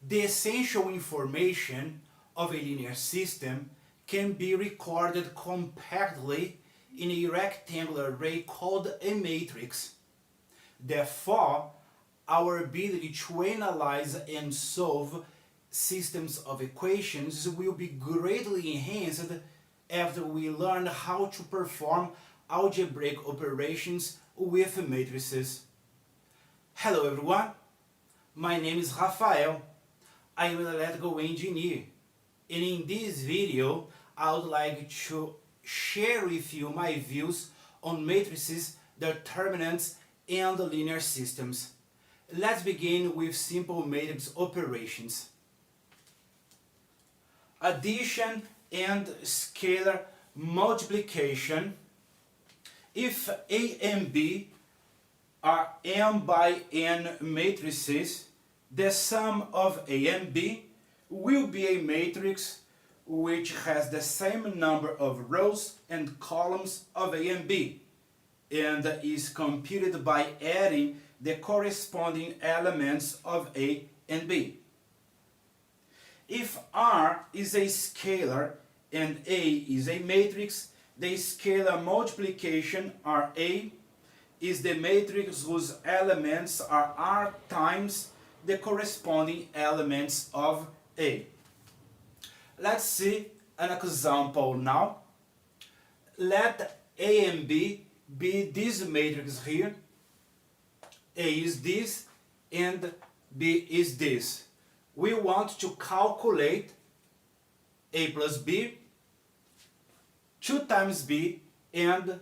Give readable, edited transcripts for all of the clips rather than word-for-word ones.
The essential information of a linear system can be recorded compactly in a rectangular array called a matrix. Therefore, our ability to analyze and solve systems of equations will be greatly enhanced after we learn how to perform algebraic operations with matrices. Hello everyone, my name is Rafael. I am an electrical engineer, and in this video I would like to share with you my views on matrices, determinants, and linear systems. Let's begin with simple matrix operations. Addition and scalar multiplication. If A and B are m by n matrices, the sum of A and B will be a matrix which has the same number of rows and columns of A and B, and is computed by adding the corresponding elements of A and B. If R is a scalar and A is a matrix, the scalar multiplication RA is the matrix whose elements are R times the corresponding elements of A. Let's see an example now. Let A and B be this matrix here. A is this and B is this. We want to calculate A plus B, 2 times B, and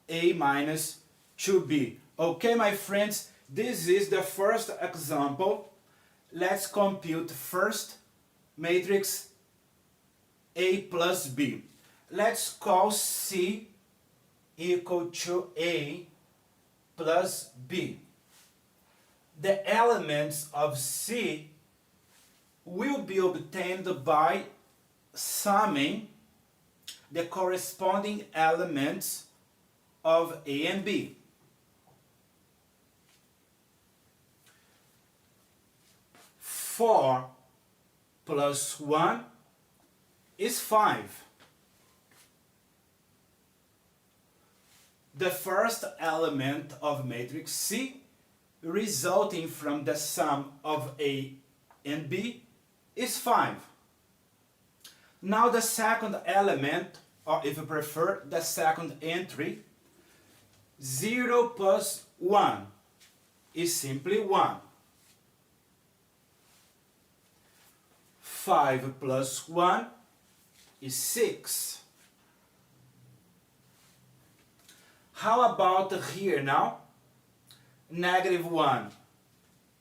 A minus 2B. Okay, my friends, this is the first example. Let's compute first matrix A plus B. Let's call C equal to A plus B. The elements of C will be obtained by summing the corresponding elements of A and B. Four plus 1 is 5. The first element of matrix C resulting from the sum of A and B is 5. Now the second element, or if you prefer, the second entry, 0 plus 1 is simply 1. 5 plus 1 is 6. How about here now? Negative 1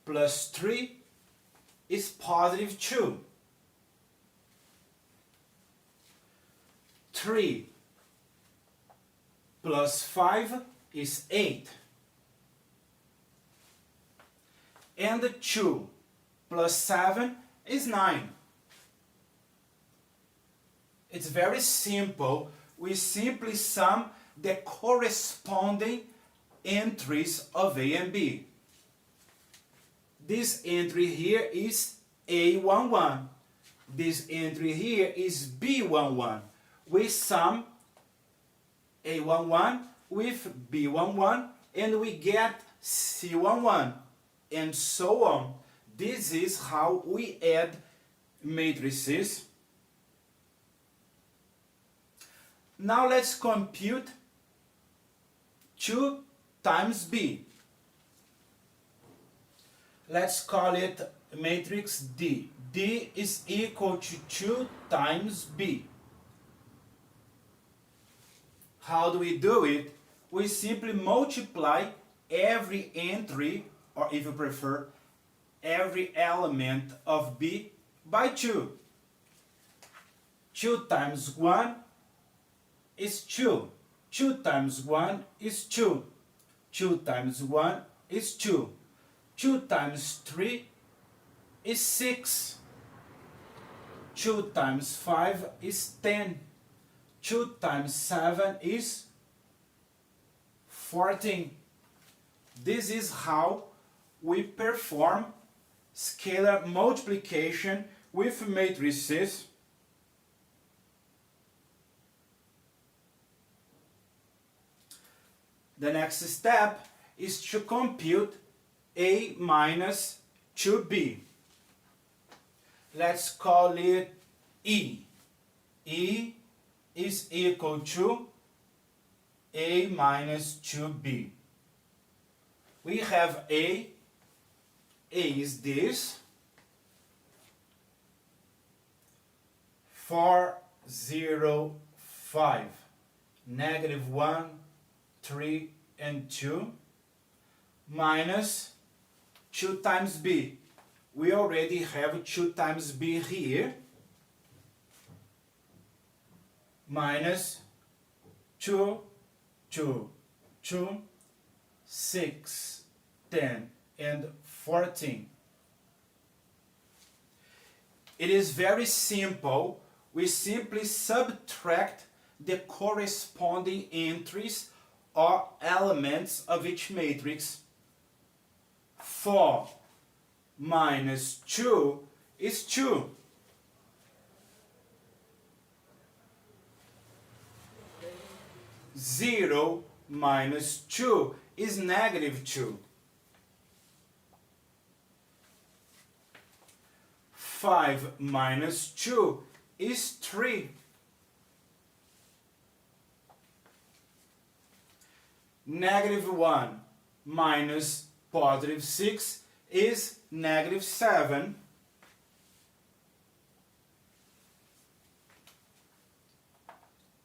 plus 3 is positive 2. 3 plus 5 is 8. And 2 plus 7 is 9. It's very simple. We simply sum the corresponding entries of A and B. This entry here is A11. This entry here is B11. We sum A11 with B11 and we get C11 and so on. This is how we add matrices. Now let's compute 2 times B. Let's call it matrix D. D is equal to 2 times B. How do we do it? We simply multiply every entry, or if you prefer, every element of B by 2. 2 times 1 is 2. 2 times 1 is 2. 2 times 1 is 2. 2 times 3 is 6. 2 times 5 is 10. 2 times 7 is 14. This is how we perform scalar multiplication with matrices. The next step is to compute A minus 2B. Let's call it E. E is equal to A minus 2B. We have A is this, 4, 0, 5, negative 1, 3, and 2, minus 2 times B. We already have 2 times B here, minus 2, 2, 2, 6, 10, and 14. It is very simple. We simply subtract the corresponding entries or elements of each matrix. 4 minus 2 is 2. 0 minus 2 is negative 2. 5 minus 2 is 3. Negative 1 minus positive 6 is negative 7.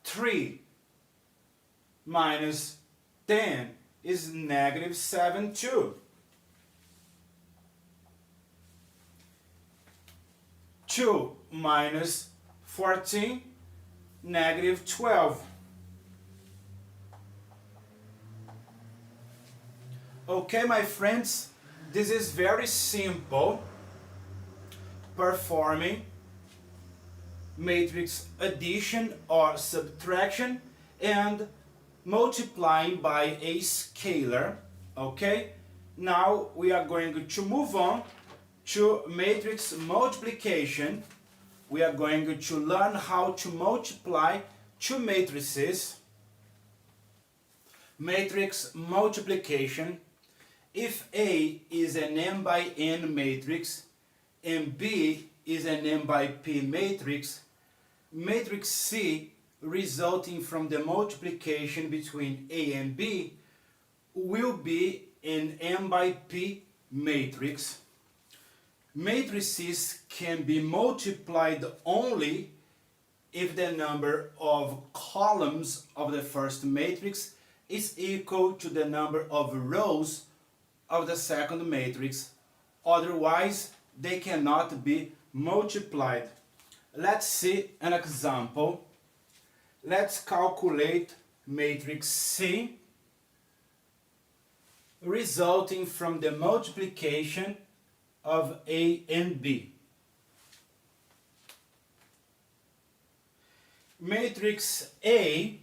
3 minus 10 is negative 7 too. 2 minus 14, negative 12. Okay, my friends, this is very simple, performing matrix addition or subtraction and multiplying by a scalar. Okay, now we are going to move on to matrix multiplication. We are going to learn how to multiply two matrices. Matrix multiplication. If A is an m by n matrix and B is an m by p matrix, matrix C resulting from the multiplication between A and B will be an m by p matrix. Matrices can be multiplied only if the number of columns of the first matrix is equal to the number of rows of the second matrix. Otherwise, they cannot be multiplied. Let's see an example. Let's calculate matrix C resulting from the multiplication of A and B. Matrix A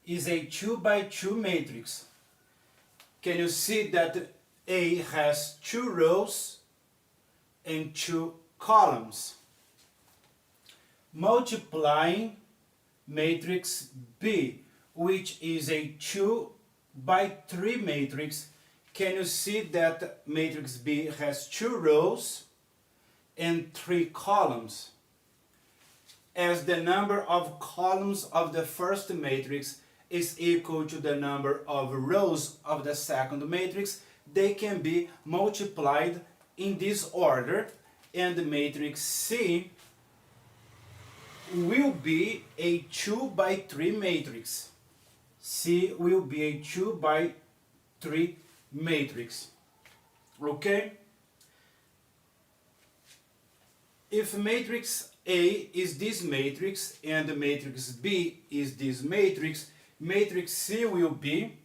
is a 2 by 2 matrix. Can you see that A has 2 rows and 2 columns? Multiplying matrix B, which is a 2 by 3 matrix, can you see that matrix B has 2 rows and 3 columns? As the number of columns of the first matrix is equal to the number of rows of the second matrix, they can be multiplied in this order, and the matrix C will be a 2 by 3 matrix. C will be a 2 by 3 matrix. Okay? If matrix A is this matrix and the matrix B is this matrix, matrix C will be,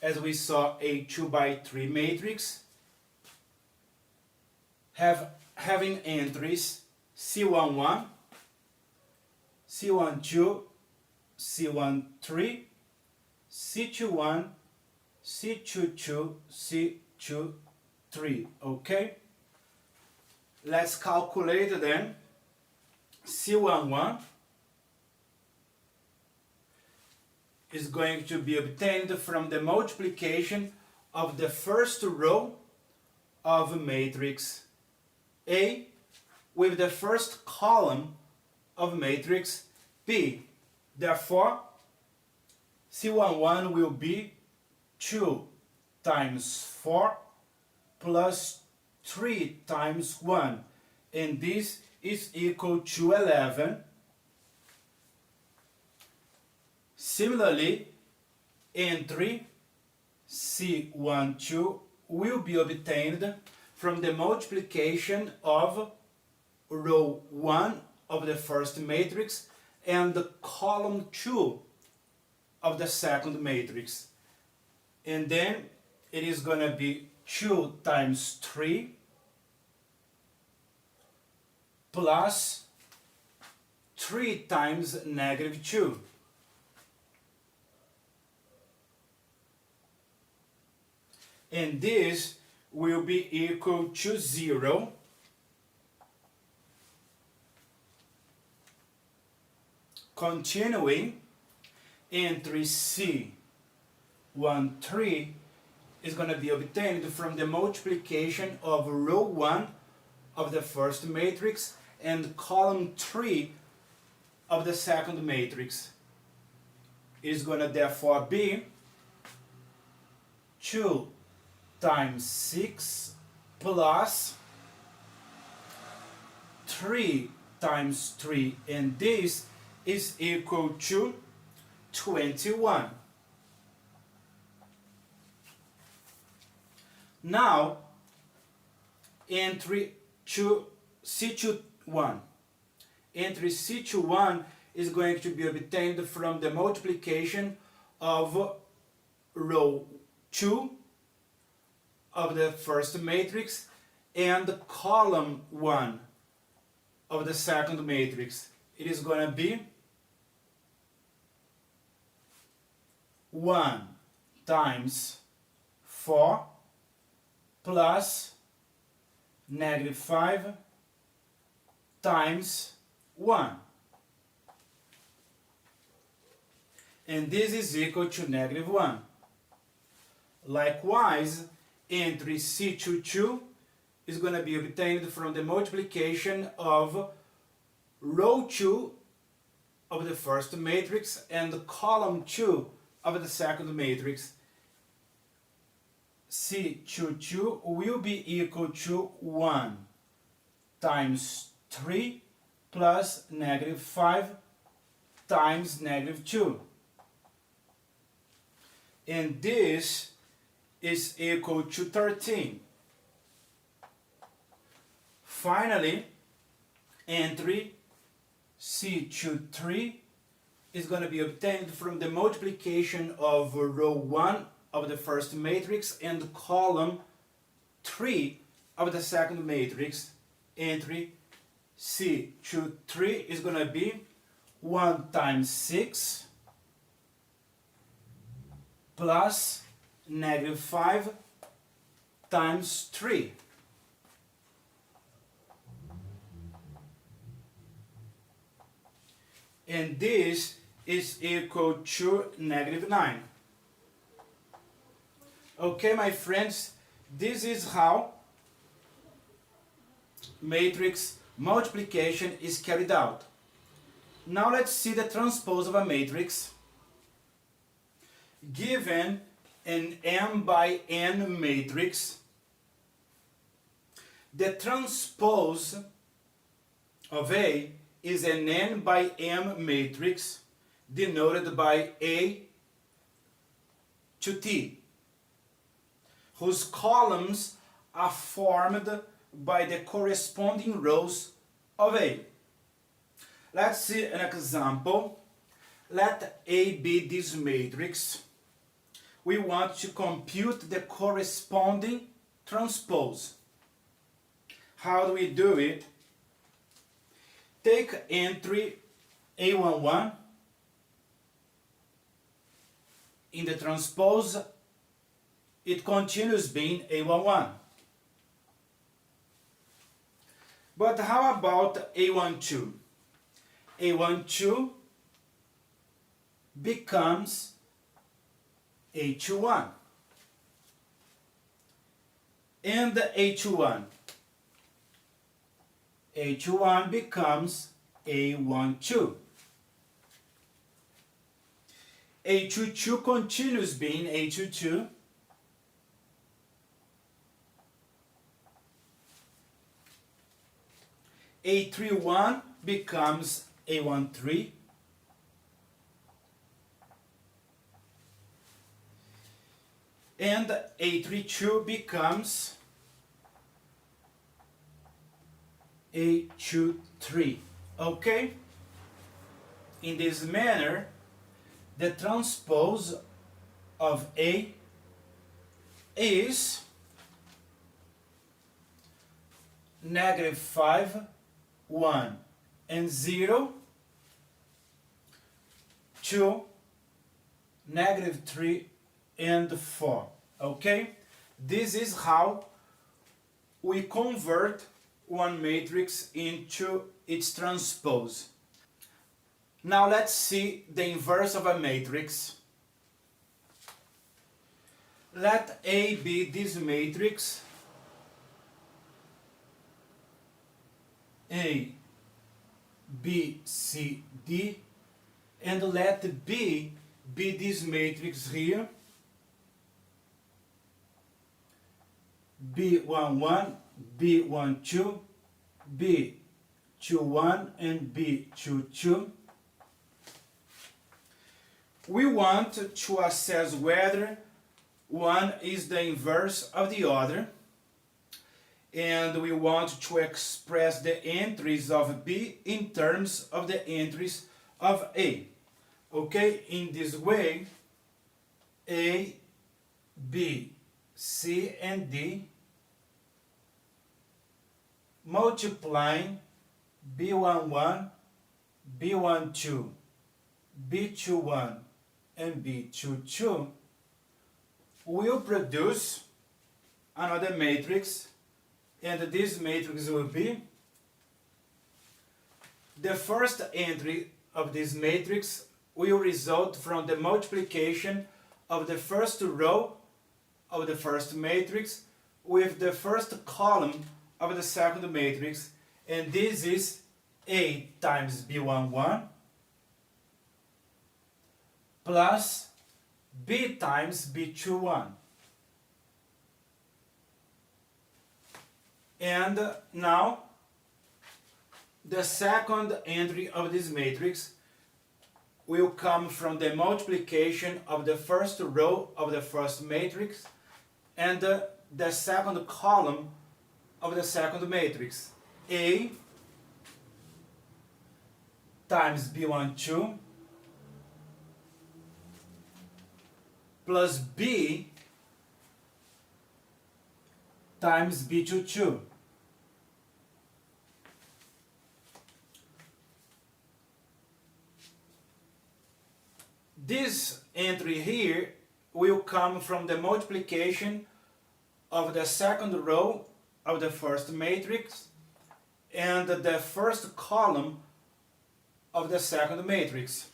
as we saw, a 2 by 3 matrix, having entries C11, C12, C13, C21, C22, C23, okay? Let's calculate then. C11 is going to be obtained from the multiplication of the first row of matrix A with the first column of matrix B. Therefore, C11 will be 2 times 4 plus 3 times 1, and this is equal to 11. Similarly, entry C12 will be obtained from the multiplication of row 1 of the first matrix and the column 2 of the second matrix. And then it is going to be 2 times 3 plus 3 times negative 2. And this will be equal to 0. Continuing, entry C13 is going to be obtained from the multiplication of row 1 of the first matrix and column 3 of the second matrix. It is going to therefore be 2 times 6 plus 3 times 3, and this is equal to 21. Now, entry C21. Entry C21 is going to be obtained from the multiplication of row 2 of the first matrix and column 1 of the second matrix. It is going to be 1 times 4 plus negative 5 times 1. And this is equal to negative 1. Likewise, entry C22 is going to be obtained from the multiplication of row 2 of the first matrix and column 2 of the second matrix. C22 will be equal to 1 times 3 plus negative 5 times negative 2. And this is equal to 13. Finally, entry C23 is going to be obtained from the multiplication of row 1 of the first matrix and column 3 of the second matrix. Entry C23 is going to be 1 times 6 plus negative 5 times 3. And this is equal to negative 9. Okay, my friends, this is how matrix multiplication is carried out. Now let's see the transpose of a matrix. Given an m by n matrix, the transpose of A is an n by m matrix denoted by A to T, whose columns are formed by the corresponding rows of A. Let's see an example. Let A be this matrix. We want to compute the corresponding transpose. How do we do it? Take entry A11 in the transpose it continues being A11. But how about A12? A12 becomes A21. And A21. A21 becomes A12. A22 continues being A22. A31 becomes A13. And A32 becomes A23. Okay? In this manner, the transpose of A is -5, 1, and 0 to -3 and 4. Okay? This is how we convert one matrix into its transpose. Now let's see the inverse of a matrix. Let A be this matrix, A, B, C, D, and let B be this matrix here, B11, B12, B21, and B22. We want to assess whether one is the inverse of the other, and we want to express the entries of B in terms of the entries of A. Okay, in this way, A, B, C, and D multiplying B11, B12, B21, and B22 will produce another matrix, and this matrix will be the first entry of this matrix will result from the multiplication of the first row of the first matrix with the first column of the second matrix, and this is A times B11 plus B times B21. And now the second entry of this matrix will come from the multiplication of the first row of the first matrix and the second column of the second matrix. A times B12 plus B times B22. This entry here will come from the multiplication of the second row of the first matrix and the first column of the second matrix.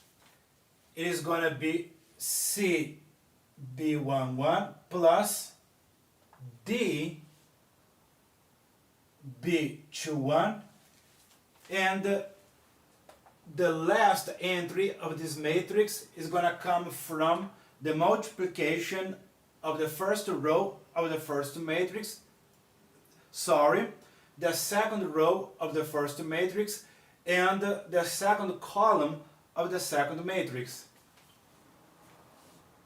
It is going to be C B11 plus D B21, and the last entry of this matrix is going to come from the multiplication of the first row of the first matrix, the second row of the first matrix and the second column of the second matrix.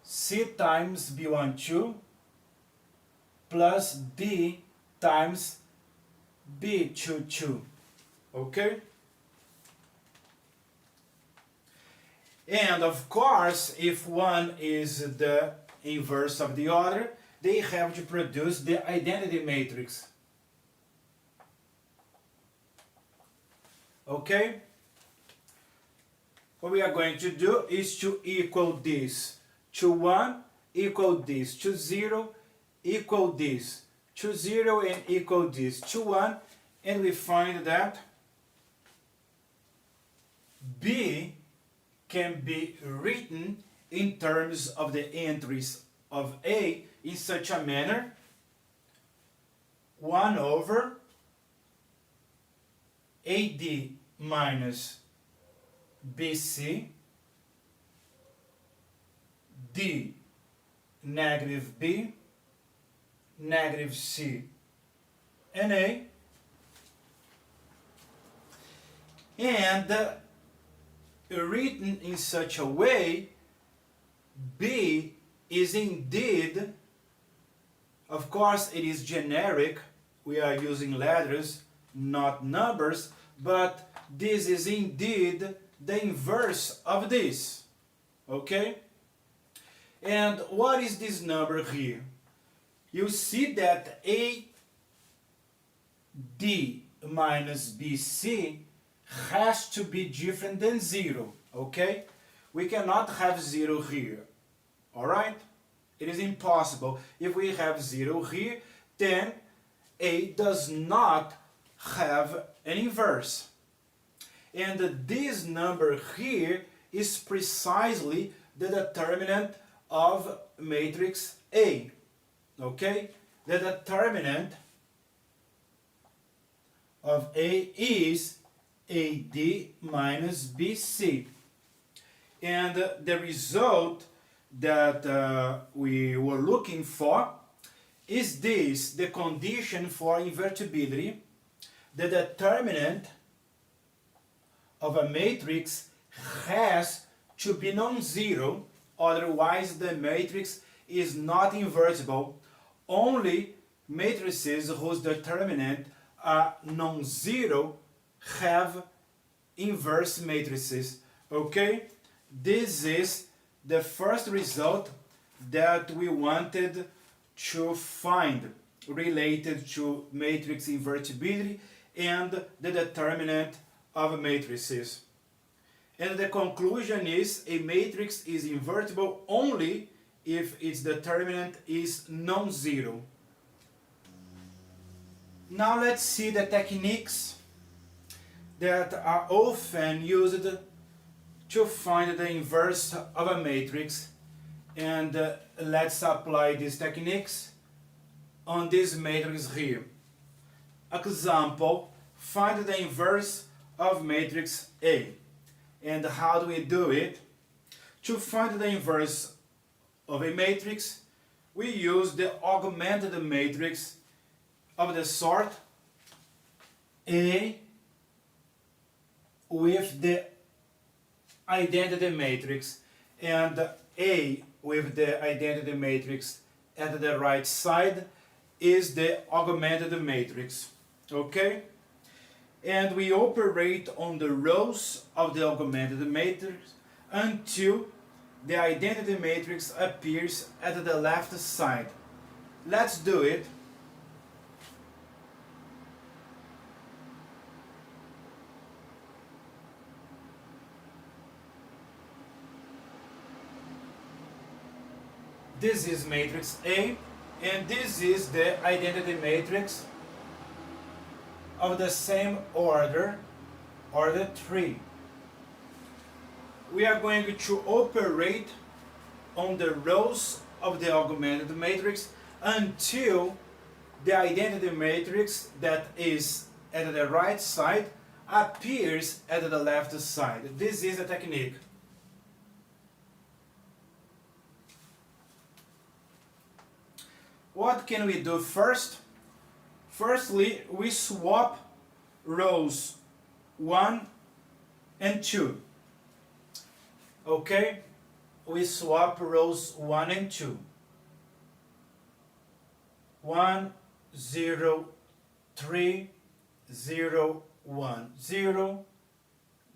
C times B12 plus D times B22. Okay? And of course, if one is the inverse of the other, they have to produce the identity matrix. Okay? What we are going to do is to equal this to 1, equal this to 0, equal this to 0 and equal this to 1, and we find that B can be written in terms of the entries of A in such a manner: 1 over AD minus BC, D negative B, negative C, and A, and written in such a way, B is indeed, of course it is generic, we are using letters, not numbers, but this is indeed the inverse of this, okay? And what is this number here? You see that AD minus BC has to be different than 0, okay? We cannot have 0 here, alright? It is impossible. If we have 0 here, then A does not have an inverse. And this number here is precisely the determinant of matrix A, okay? The determinant of A is AD minus BC. And the result that we were looking for is this, the condition for invertibility. The determinant of a matrix has to be non-zero, otherwise the matrix is not invertible. Only matrices whose determinant are non-zero have inverse matrices, okay? This is the first result that we wanted to find related to matrix invertibility and the determinant of matrices. And the conclusion is a matrix is invertible only if its determinant is non-zero. Now let's see the techniques that are often used to find the inverse of a matrix, and let's apply these techniques on this matrix here. Example, find the inverse of matrix A. And how do we do it? To find the inverse of a matrix, we use the augmented matrix of the sort A with the identity matrix, and A with the identity matrix at the right side is the augmented matrix, okay? And we operate on the rows of the augmented matrix until the identity matrix appears at the left side. Let's do it. This is matrix A, and this is the identity matrix of the same order 3. We are going to operate on the rows of the augmented matrix until the identity matrix that is at the right side appears at the left side. This is the technique. What can we do first? Firstly, we swap rows 1 and 2. Okay? We swap rows 1 and 2. 1, 0, 3, 0, 1, 0,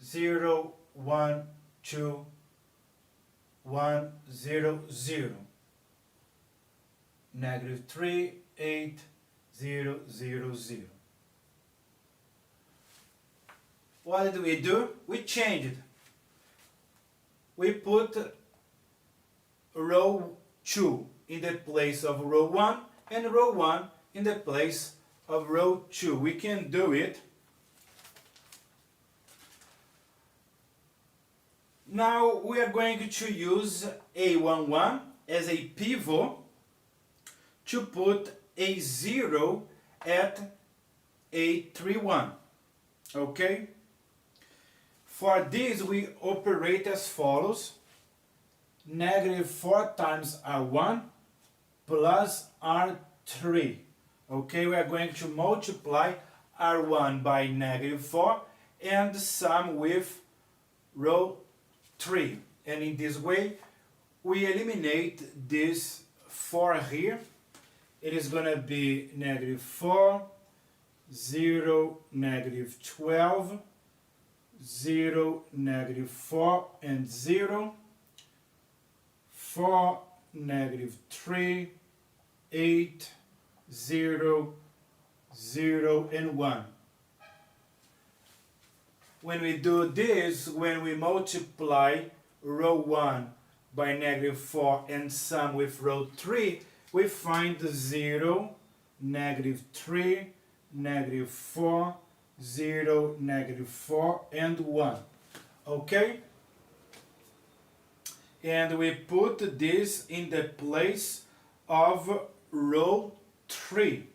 0, 1, 2, 1, 0, 0. Negative 3, 8, 0, 0, 0. What did we do? We changed. We put row 2 in the place of row 1 and row 1 in the place of row 2. We can do it. Now we are going to use A11 as a pivot to put a 0 at A31. Okay? For this we operate as follows. -4 times R1 plus R3. Okay, we are going to multiply R1 by -4 and sum with row 3. And in this way, we eliminate this 4 here. It is going to be -4, 0, -12, 0, -4, and 0. 4, -3, 8, 0, 0, and 1. When we do this, when we multiply row 1 by -4 and sum with row 3, we find 0, -3, -4, 0, -4, and 1. Okay? And we put this in the place of row 3.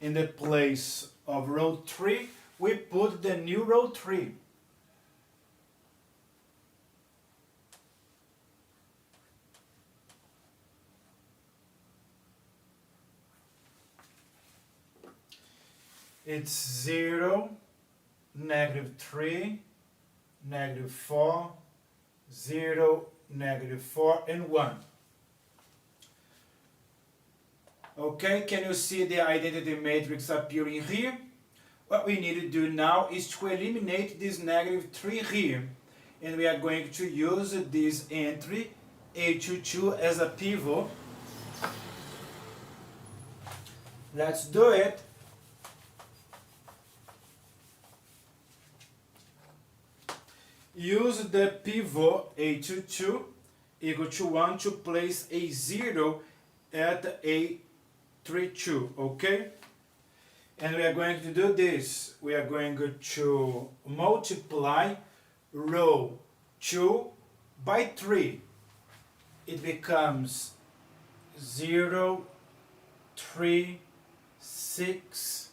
In the place of row 3, we put the new row 3. It's 0, -3, -4, 0, -4, and 1. Okay, can you see the identity matrix appearing here? What we need to do now is to eliminate this -3 here. And we are going to use this entry, A22, as a pivot. Let's do it. Use the pivot A22 equal to 1 to place a 0 at A32, okay? And we are going to do this. We are going to multiply row 2 by 3. It becomes 0, 3, 6,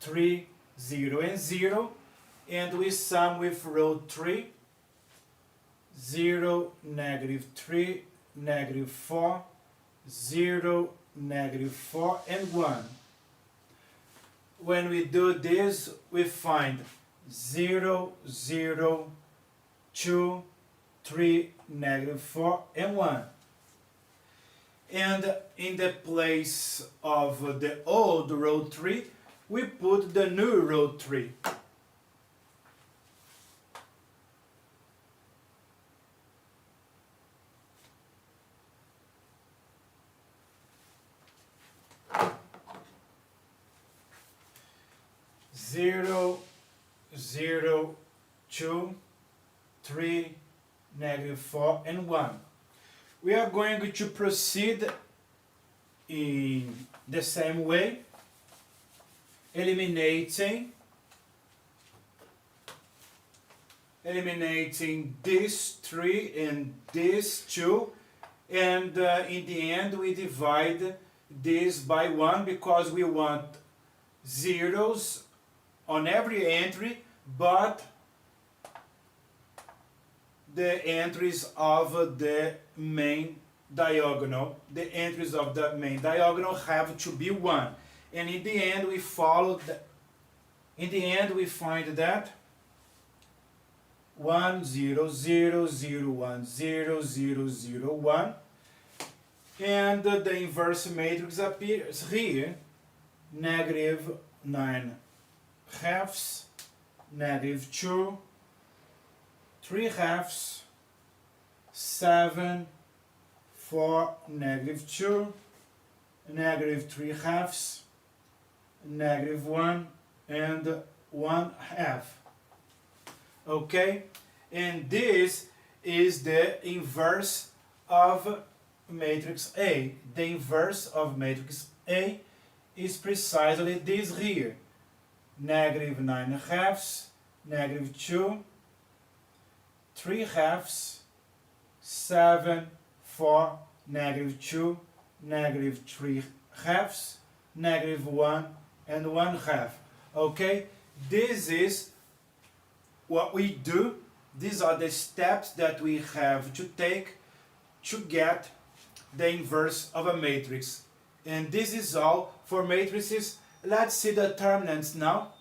3, 0, and 0. And we sum with row 3, 0, -3, -4, 0, -4, and 1. When we do this, we find 0, 0, 2, 3, -4, and 1. And in the place of the old row 3, we put the new row 3. Zero, 0, 2, 3, -4, and 1. We are going to proceed in the same way, eliminating these 3 and these 2, and in the end we divide this by 1 because we want zeros on every entry, but the entries of the main diagonal, have to be 1. And in the end we find that 1, 0, 0, 0, 1, 0, 0, 0, 1, and the inverse matrix appears here, -9 halves, -2, 3 halves, 7, 4, -2, -3 halves, -1, and 1 half. Okay, and this is the inverse of matrix A. The inverse of matrix A is precisely this here. Negative 9 halves, negative 2, 3 halves, 7, 4, negative 2, negative 3 halves, negative 1, and 1 half. Okay, this is what we do. These are the steps that we have to take to get the inverse of a matrix. And this is all for matrices. Let's see the determinants now.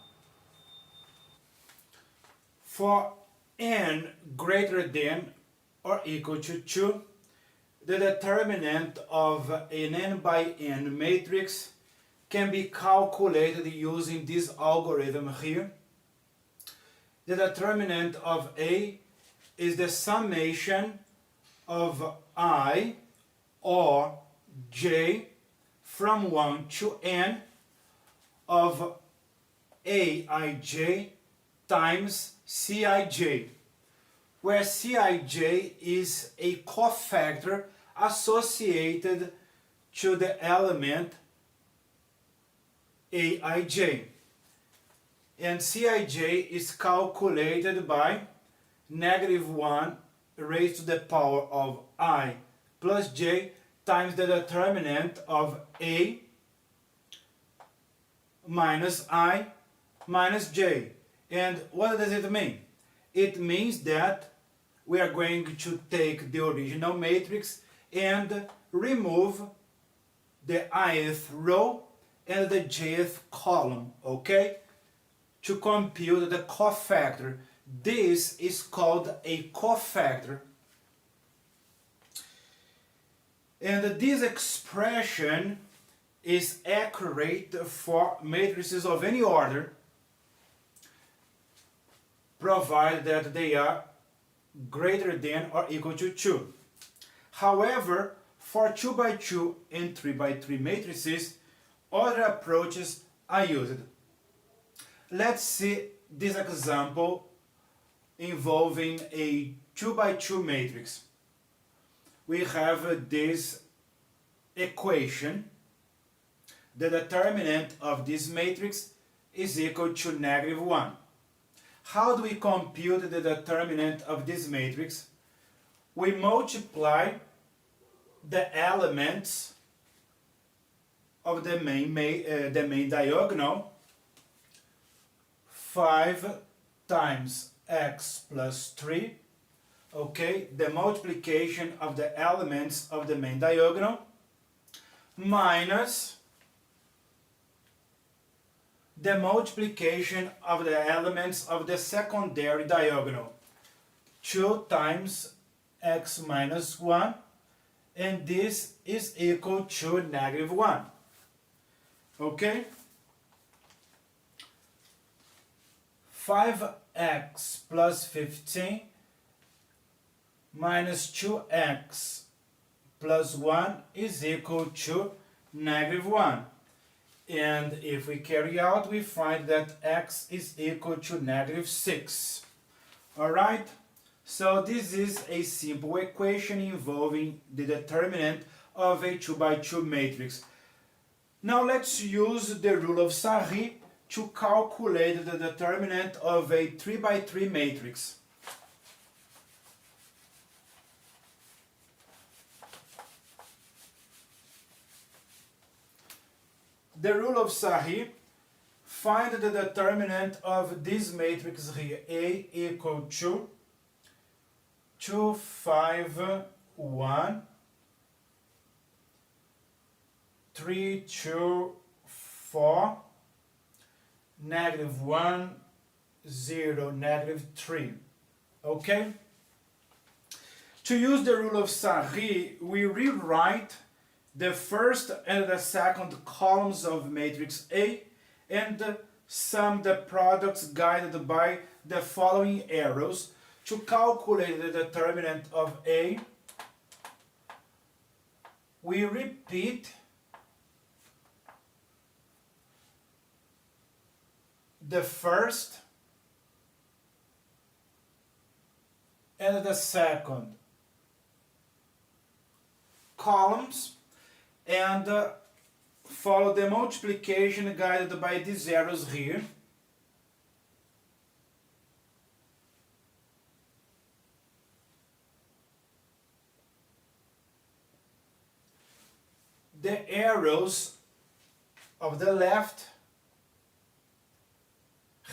For n greater than or equal to 2, the determinant of an n by n matrix can be calculated using this algorithm here. The determinant of A is the summation of I or j from 1 to n of Aij times Cij, where Cij is a cofactor associated to the element Aij. And Cij is calculated by negative 1 raised to the power of I plus j times the determinant of A minus I minus j. And what does it mean? It means that we are going to take the original matrix and remove the ith row and the jth column, okay? To compute the cofactor. This is called a cofactor. And this expression is accurate for matrices of any order, provided that they are greater than or equal to 2. However, for 2 by 2 and 3 by 3 matrices, other approaches are used. Let's see this example involving a 2 by 2 matrix. We have this equation. The determinant of this matrix is equal to negative 1. How do we compute the determinant of this matrix? We multiply the elements of the main diagonal. 5 times x plus 3, okay, the multiplication of the elements of the main diagonal, minus the multiplication of the elements of the secondary diagonal, 2 times x minus 1, and this is equal to negative 1, okay? 5x plus 15 minus 2x plus 1 is equal to negative 1. And if we carry out, we find that x is equal to negative 6. Alright? So this is a simple equation involving the determinant of a 2 by 2 matrix. Now let's use the rule of Sarri to calculate the determinant of a 3 by 3 matrix. The rule of Sarri: find the determinant of this matrix here, A equal to 2, 5, 1, 3, 2, 4, negative 1, 0, negative 3. Okay? To use the rule of Sarri, we rewrite the first and the second columns of matrix A and sum the products guided by the following arrows to calculate the determinant of A. We repeat the first and the second columns and follow the multiplication guided by these arrows here. The arrows of the left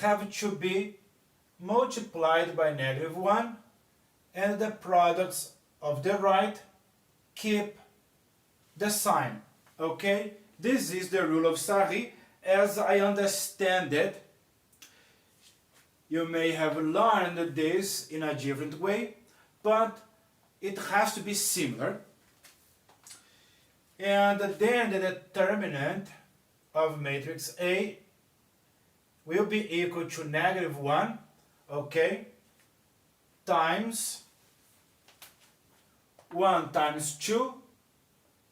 have to be multiplied by -1, and the products of the right keep the sign. Okay? This is the rule of Sarri as I understand it. You may have learned this in a different way, but it has to be similar. And then the determinant of matrix A will be equal to -1, okay, times 1 times 2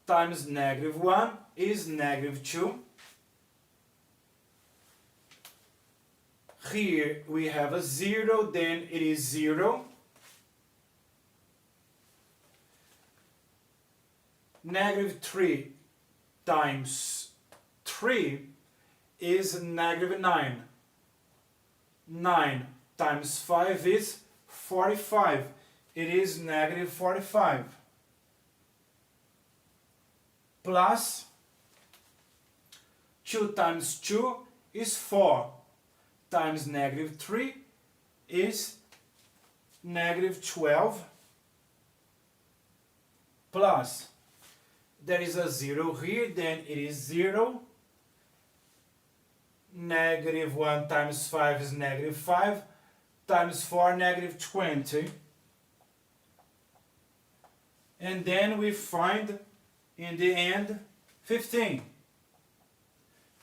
times -1 is -2. Here we have a 0, then it is 0. -3 times 3 is -9. 9 times 5 is 45. It is -45. Plus 2 times 2 is 4. Times -3 is -12. Plus, there is a 0 here, then it is 0. -1 times 5 is -5. Times 4, -20. And then we find, in the end, 15.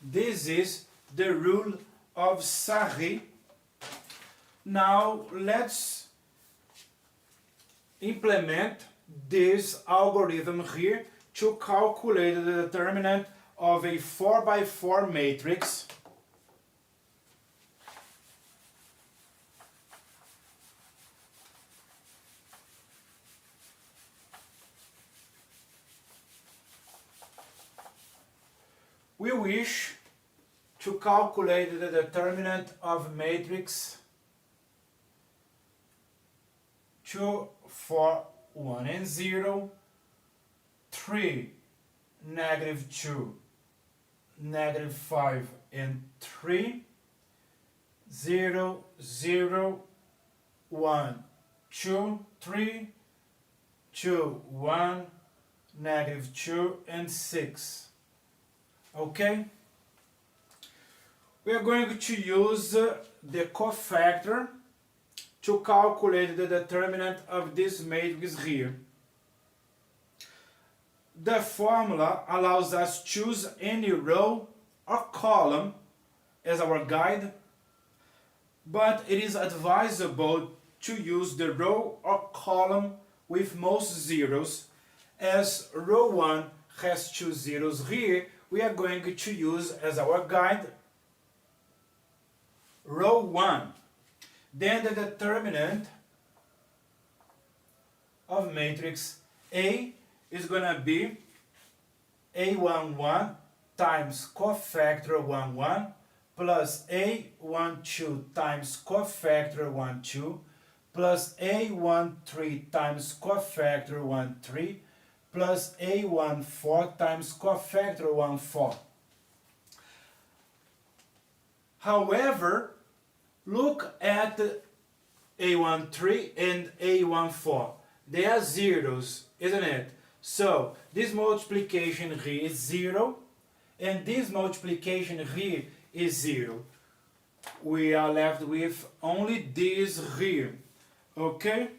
This is the rule of Sarri. Now let's implement this algorithm here to calculate the determinant of a 4x4 matrix. We wish to calculate the determinant of matrix 2, 4, 1 and 0, 3, -2, -5 and 3, 0, 0, 1, 2, 3, 2, 1, -2 and 6. Okay? We are going to use the cofactor to calculate the determinant of this matrix here. The formula allows us to choose any row or column as our guide, but it is advisable to use the row or column with most zeros. As row 1 has 2 zeros here, we are going to use as our guide row 1. Then the determinant of matrix A is going to be A11 times cofactor 11 plus A12 times cofactor 12 plus A13 times cofactor 13 plus A14 times cofactor 14. However, look at A13 and A14. They are zeros, isn't it? So this multiplication here is 0, and this multiplication here is 0. We are left with only this here. Okay?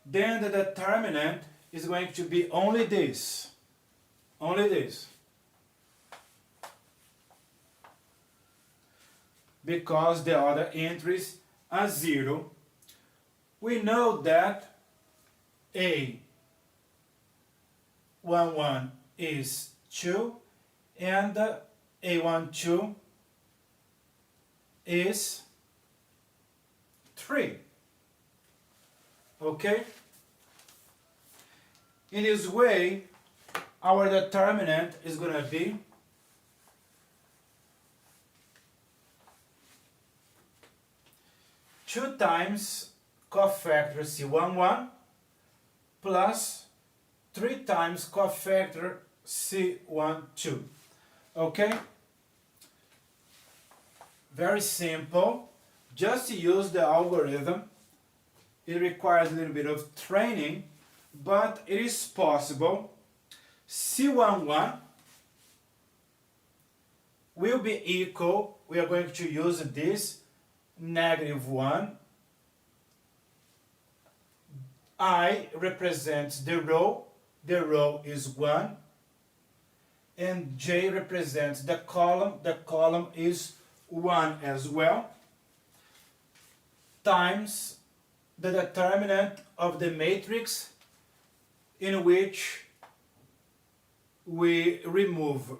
Then the determinant is going to be only this. Only this. Because the other entries are 0. We know that A11 is 2 and A12 is 3. Okay? In this way, our determinant is going to be two times cofactor C11 plus 3 times cofactor C12. Okay? Very simple. Just use the algorithm. It requires a little bit of training, but it is possible. C11 will be equal, we are going to use this, -1. I represents the row is 1. And J represents the column is 1 as well, times the determinant of the matrix in which we remove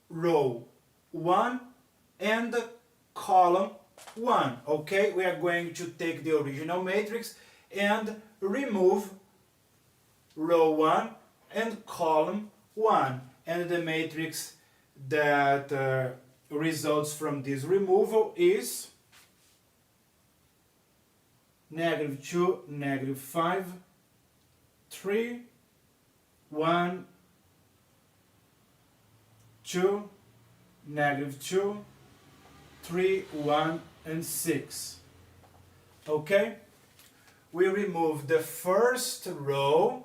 row 1 and column 1. Okay, we are going to take the original matrix and remove row 1 and column 1, and the matrix that results from this removal is -2, -5, 3, 1, 2, -2, 3, 1, and 6. Okay? We remove the first row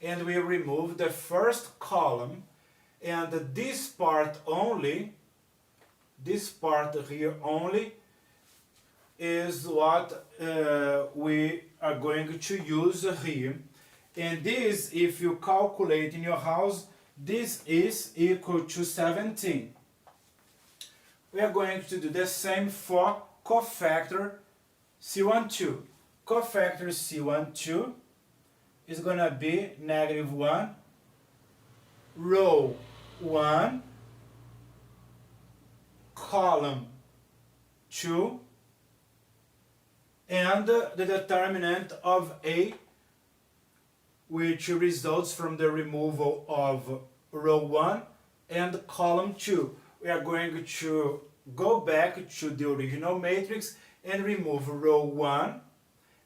and we remove the first column, and this part only, this part here only, is what we are going to use here. And this, if you calculate in your house, this is equal to 17. We are going to do the same for cofactor C12. Cofactor C12 is going to be -1, row 1, column 2, and the determinant of A, which results from the removal of row 1 and column 2. We are going to go back to the original matrix and remove row 1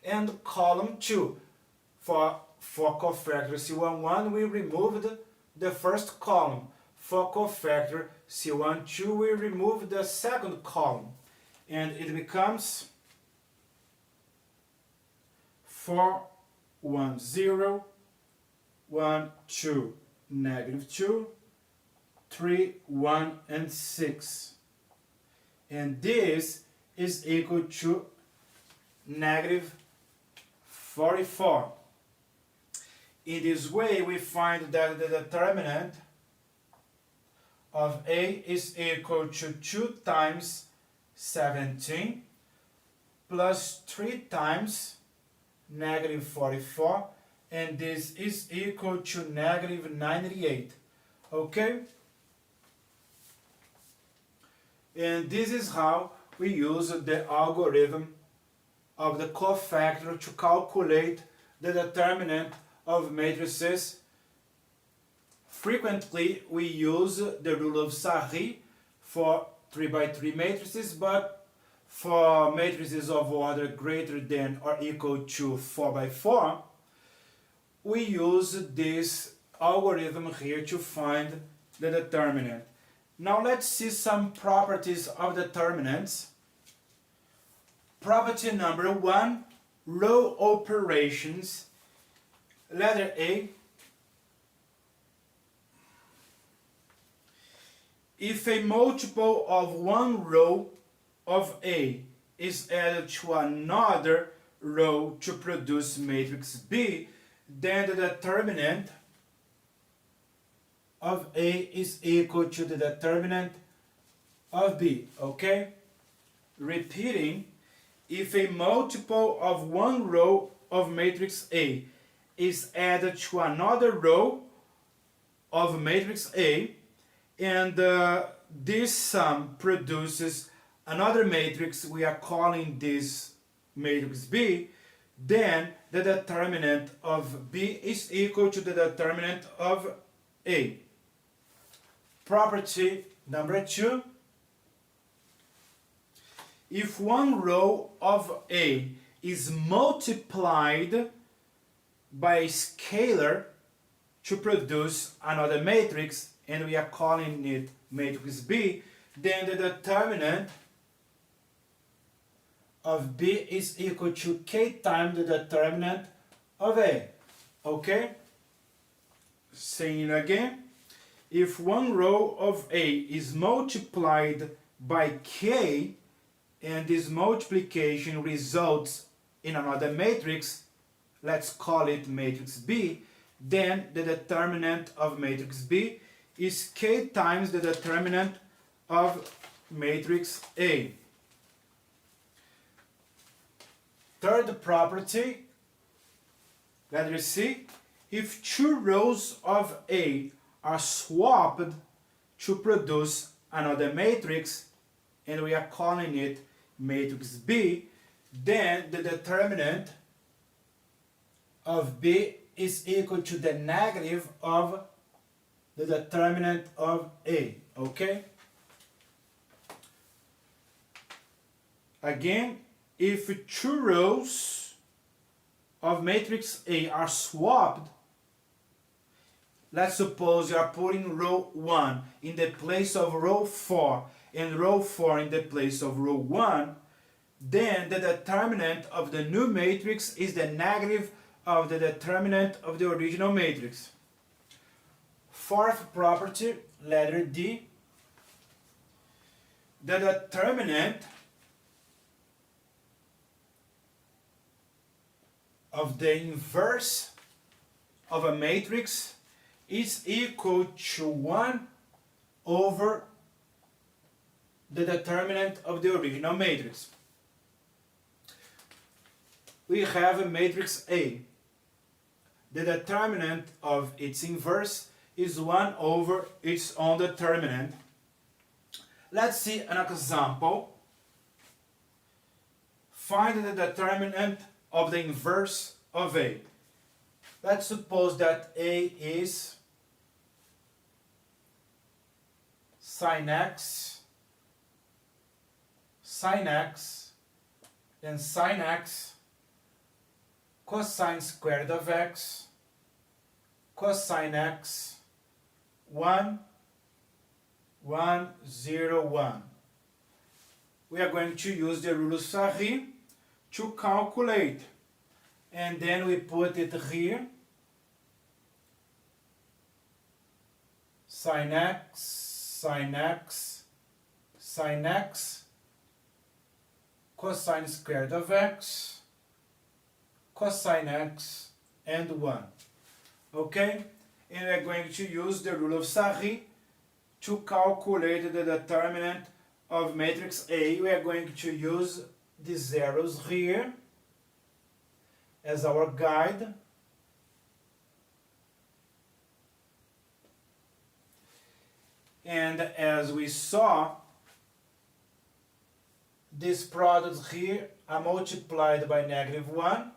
and column 2. For cofactor C11, we removed the first column. For cofactor C12, we remove the second column. And it becomes 4, 1, 0, 1, 2, -2, 3, 1, and 6. And this is equal to -44. In this way, we find that the determinant of A is equal to 2 times 17 plus 3 times -44, and this is equal to -98. Okay? And this is how we use the algorithm of the cofactor to calculate the determinant of matrices. Frequently we use the rule of Sarri for 3x3 matrices, but for matrices of order greater than or equal to 4x4, we use this algorithm here to find the determinant. Now let's see some properties of determinants. Property number 1, row operations. Letter A. If a multiple of one row of A is added to another row to produce matrix B, then the determinant of A is equal to the determinant of B. Okay? Repeating, if a multiple of one row of matrix A is added to another row of matrix A, and this sum produces another matrix, we are calling this matrix B, then the determinant of B is equal to the determinant of A. Property number 2. If one row of A is multiplied by a scalar to produce another matrix, and we are calling it matrix B, then the determinant of B is equal to K times the determinant of A. Okay? Saying it again. If one row of A is multiplied by K, and this multiplication results in another matrix, let's call it matrix B, then the determinant of matrix B is K times the determinant of matrix A. Third property, let us see, if two rows of A are swapped to produce another matrix, and we are calling it matrix B, then the determinant of B is equal to the negative of the determinant of A. Okay? Again, if two rows of matrix A are swapped, let's suppose you are putting row 1 in the place of row 4 and row 4 in the place of row 1, then the determinant of the new matrix is the negative of the determinant of the original matrix. Fourth property, letter D, the determinant of the inverse of a matrix is equal to 1 over the determinant of the original matrix. We have a matrix A. The determinant of its inverse is 1 over its own determinant. Let's see an example. Find the determinant of the inverse of A. Let's suppose that A is sin x, then sin x, cosine squared of x, cosine x, 1, 1, 0, 1. We are going to use the rule of Sarri to calculate. And then we put it here. Sin x, sin x, sin x, cosine squared of x, cosine x, and 1. Okay? And we're going to use the rule of Sarri to calculate the determinant of matrix A. We are going to use the zeros here as our guide. And as we saw, these products here are multiplied by -1,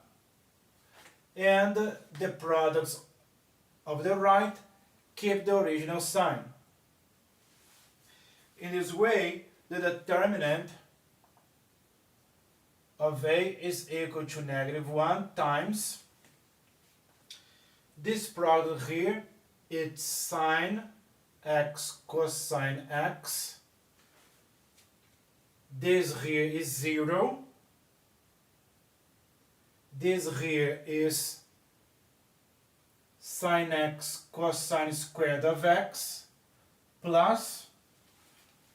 and the products of the right keep the original sign. In this way, the determinant of A is equal to -1 times this product here, it's sine x cosine x. This here is 0. This here is sine x cosine squared of x plus,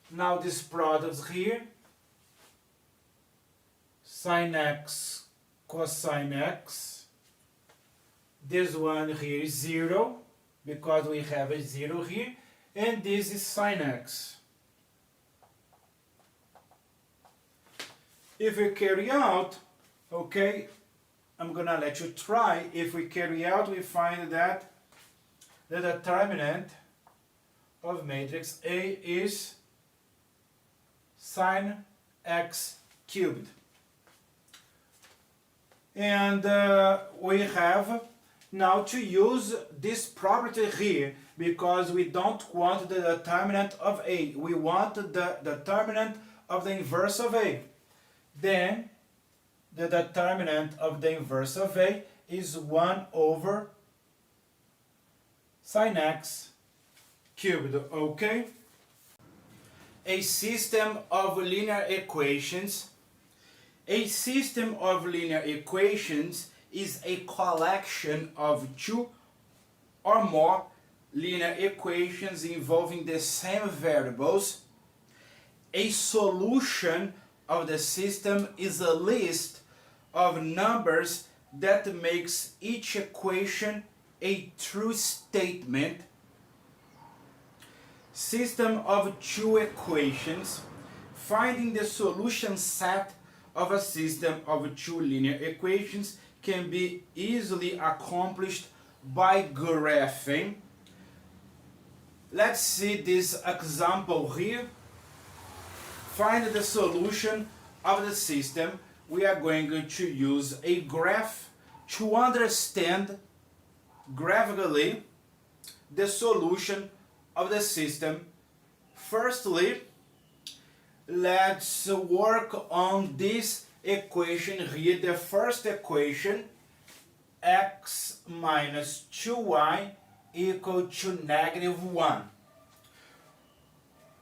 now this product here, sine x cosine x. This one here is 0 because we have a 0 here, and this is sine x. If we carry out, okay, I'm gonna let you try. If we carry out, we find that the determinant of matrix A is sine x cubed. And we have now to use this property here because we don't want the determinant of A. We want the determinant of the inverse of A. Then the determinant of the inverse of A is 1 over sine x cubed, okay? A system of linear equations. A system of linear equations is a collection of two or more linear equations involving the same variables. A solution of the system is a list of numbers that makes each equation a true statement. System of two equations. Finding the solution set of a system of two linear equations can be easily accomplished by graphing. Let's see this example here. Find the solution of the system. We are going to use a graph to understand graphically the solution of the system. Firstly, let's work on this equation here, the first equation, x minus 2y equal to -1.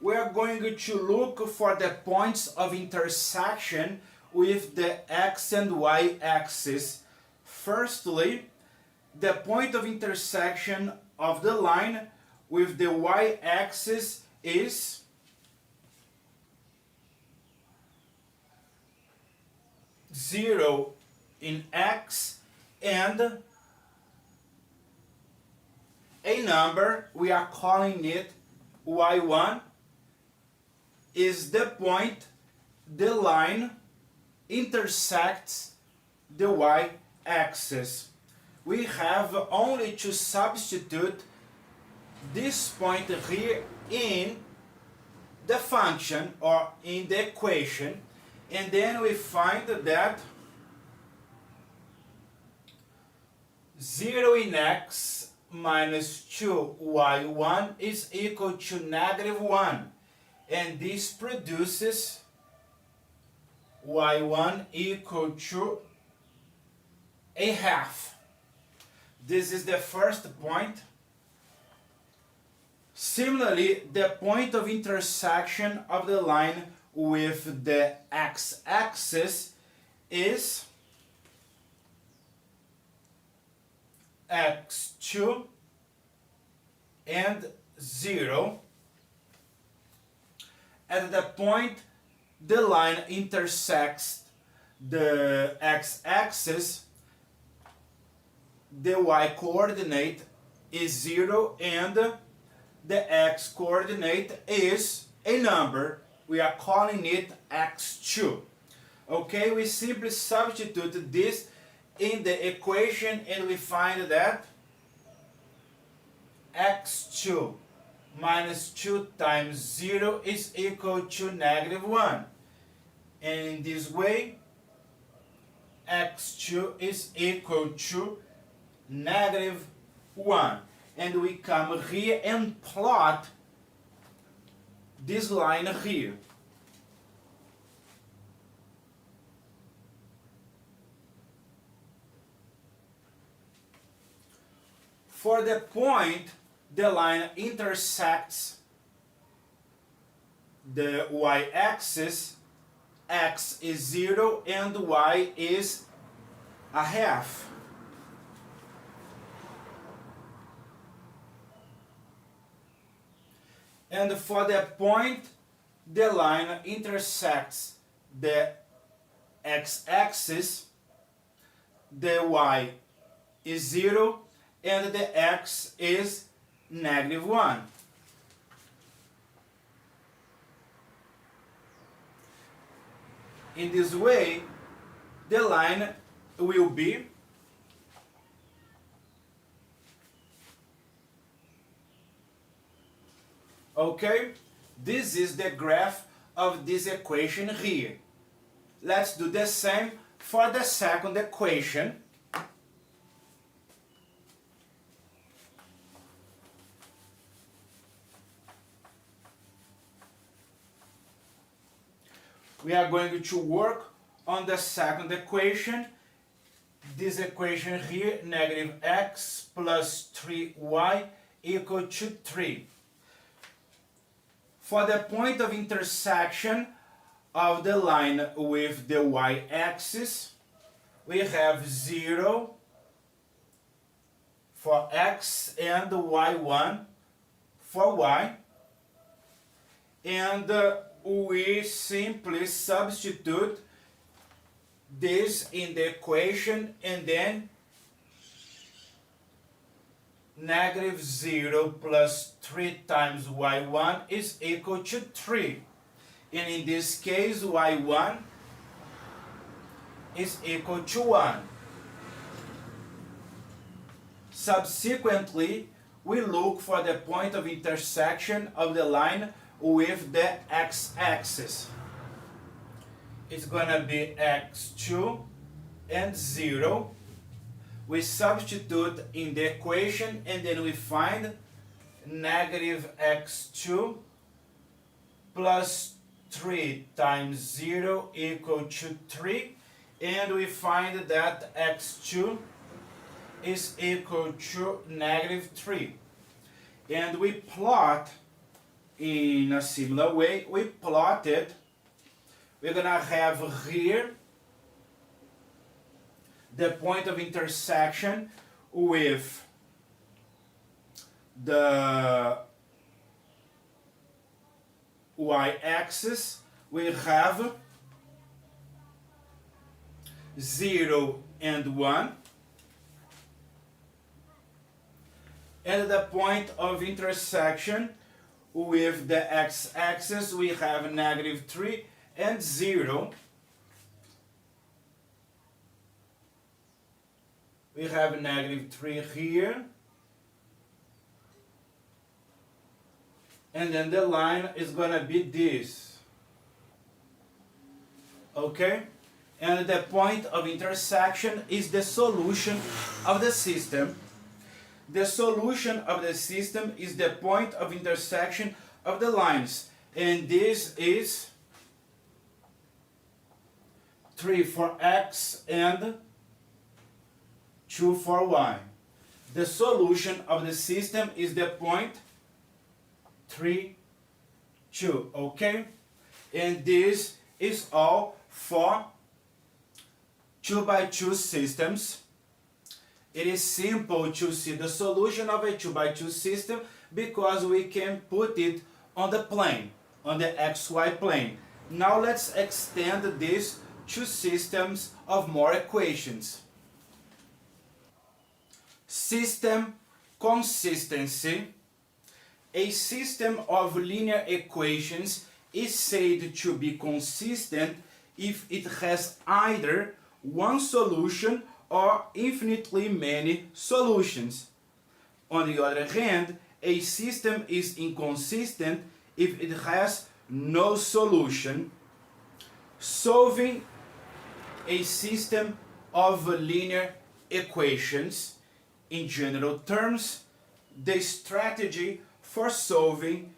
We are going to look for the points of intersection with the x and y axis. Firstly, the point of intersection of the line with the y-axis is zero in x and a number, we are calling it y1, is the point the line intersects the y-axis. We have only to substitute this point here in the function or in the equation, and then we find that 0 in x minus 2y1 is equal to -1, and this produces y1 equal to a half. This is the first point. Similarly, the point of intersection of the line with the x-axis is x2 and 0. At the point the line intersects the x-axis, the y-coordinate is 0 and the x-coordinate is a number. We are calling it x2. Okay, we simply substitute this in the equation and we find that x2 minus 2 times 0 is equal to -1. And in this way, x2 is equal to -1. And we come here and plot this line here. For the point the line intersects the y-axis, x is 0 and y is a half. And for the point the line intersects the x-axis, the y is 0 and the x is -1. In this way, the line will be okay. This is the graph of this equation here. Let's do the same For the second equation, we are going to work on the second equation. This equation here, negative x plus 3y equal to 3. For the point of intersection of the line with the y-axis, we have 0 for x and y1 for y, and we simply substitute this in the equation, and then negative 0 plus 3 times y1 is equal to 3. And in this case, y1 is equal to 1. Subsequently, we look for the point of intersection of the line with the x-axis. It's going to be x2 and 0. We substitute in the equation, and then we find negative x2 plus 3 times 0 equal to 3, and we find that x2 is equal to negative 3. And we plot in a similar way. We plotted. We're going to have here the point of intersection with the y-axis. We have 0 and 1. And the point of intersection with the x-axis, we have negative 3 and 0. We have negative 3 here. And then the line is going to be this. Okay? And the point of intersection is the solution of the system. The solution of the system is the point of intersection of the lines. And this is 3 for x and 2 for y. The solution of the system is the point 3, 2. Okay? And this is all for 2x2 systems. It is simple to see the solution of a 2x2 system because we can put it on the plane, on the xy plane. Now let's extend this to systems of more equations. System consistency. A system of linear equations is said to be consistent if it has either one solution or infinitely many solutions. On the other hand, a system is inconsistent if it has no solution. Solving a system of linear equations. In general terms, the strategy for solving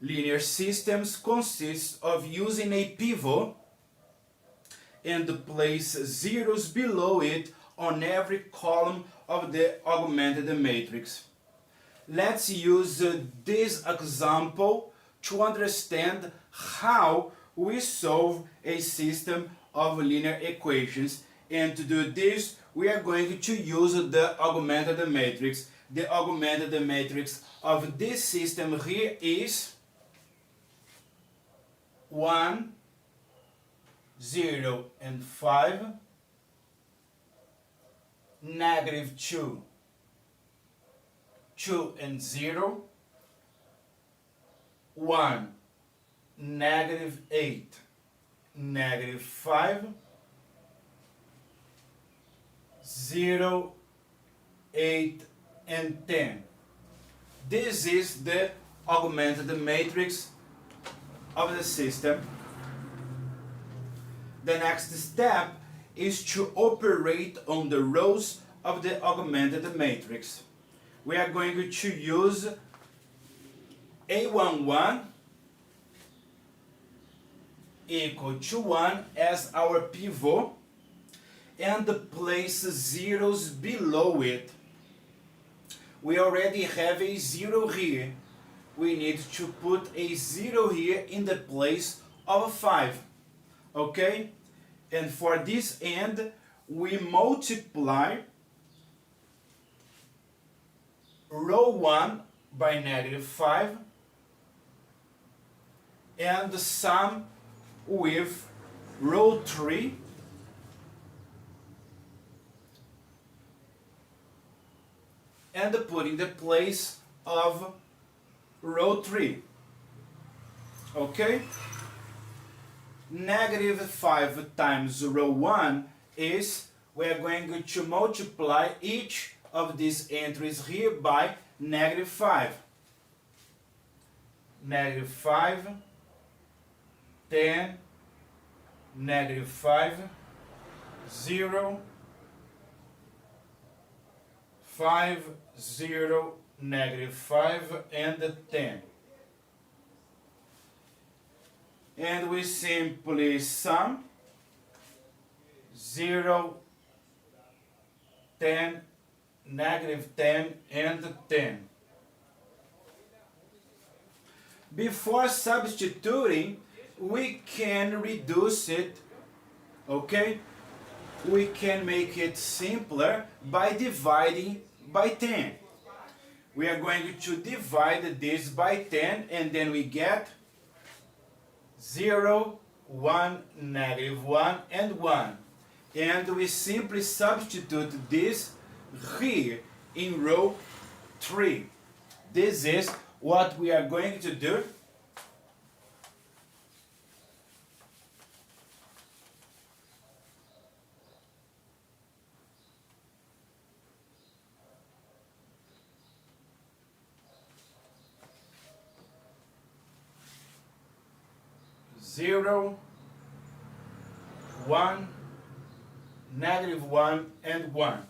linear systems consists of using a pivot and place zeros below it on every column of the augmented matrix. Let's use this example to understand how we solve a system of linear equations. And to do this, we are going to use the augmented matrix. The augmented matrix of this system here is 1, 0 and 5, negative 2, 2 and 0, 1, negative 8, negative 5, 0, 8 and 10. This is the augmented matrix of the system. The next step is to operate on the rows of the augmented matrix. We are going to use A11 equal to 1 as our pivot and place zeros below it. We already have a 0 here. We need to put a 0 here in the place of 5. Okay? And for this end, we multiply row 1 by -5 and sum with row 3 and put in the place of row 3. Okay? -5 times row 1 is, we are going to multiply each of these entries here by -5. -5, 10, -5, 0, 5, 0, -5, and 10. And we simply sum 0, 10, -10, and 10. Before substituting, we can reduce it, okay? We can make it simpler by dividing by 10. We are going to divide this by 10 and then we get 0, 1, -1, and 1. And we simply substitute this here in row 3. This is what we are going to do. Zero, 1, -1, and 1.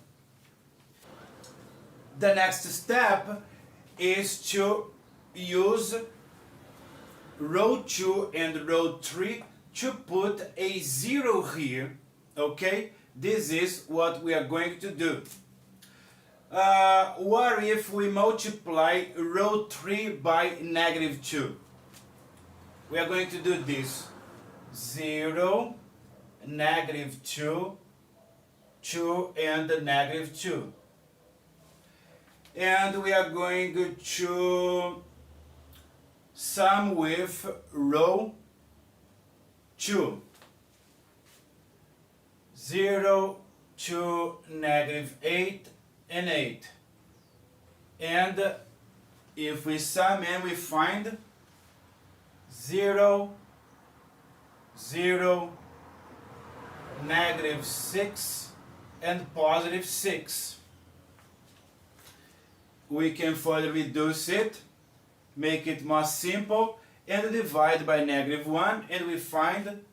The next step is to use row 2 and row 3 to put a 0 here, okay? This is what we are going to do. What if we multiply row 3 by -2? We are going to do this. 0, -2, 2, and -2. And we are going to sum with row 2. 0, 2, -8, and 8. And if we sum and we find 0, 0, -6, and +6. We can further reduce it, make it more simple, and divide by -1, and we find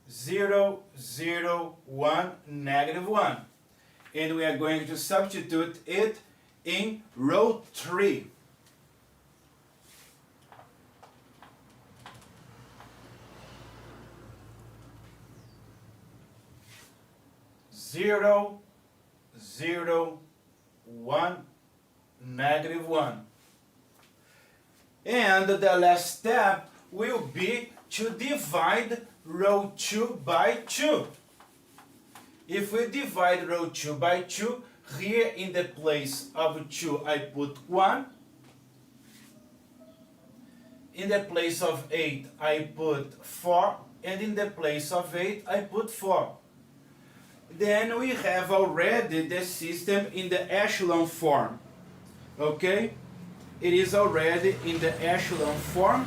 0, 0, 1, -1. And we are going to substitute it in row 3. Zero, 0, 1, -1. And the last step will be to divide row 2 by 2. If we divide row 2 by 2, here in the place of 2 I put 1. In the place of 8 I put 4. And in the place of 8 I put 4. Then we have already the system in the echelon form. Okay? It is already in the echelon form.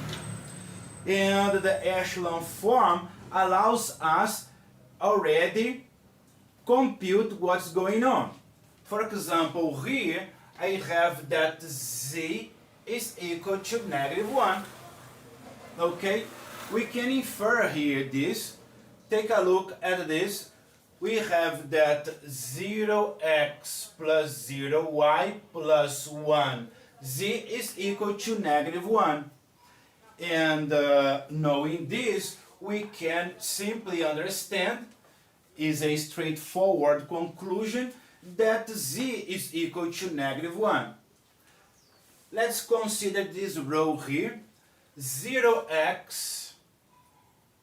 And the echelon form allows us already compute what's going on. For example, here I have that z is equal to -1. Okay? We can infer here this. Take a look at this. we have that 0x plus 0y plus 1 z is equal to -1. And knowing this, we can simply understand, is a straightforward conclusion, that z is equal to -1. Let's consider this row here. 0x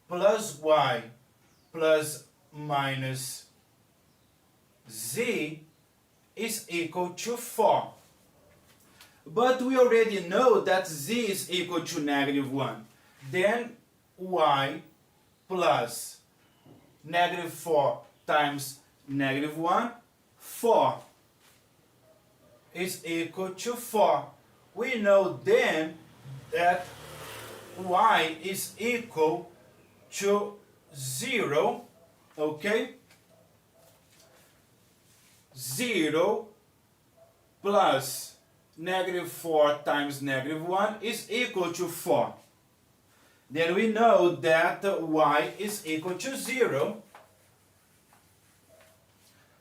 plus y plus minus z is equal to 4. But we already know that z is equal to -1. Then y plus -4 times -1, 4 is equal to 4. We know then that y is equal to 0, okay? 0 plus -4 times -1 is equal to 4. Then we know that y is equal to 0.